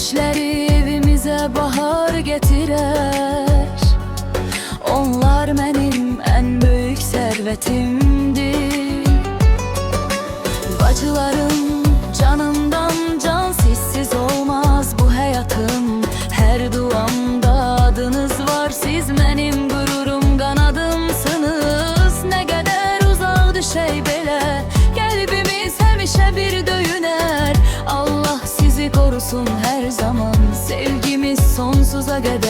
Gülüşleri evimize bahar getirer. Onlar benim en büyük servetimdir. Bacılarım canımdan can, sizsiz olmaz bu hayatım. Her duamda adınız var, siz benim gururum, kanadımsınız. Ne kadar uzak düşey belə, kalbimiz hemişe bir döyüner. Allah sizi korusun her zaman, sevgimiz sonsuza kadar.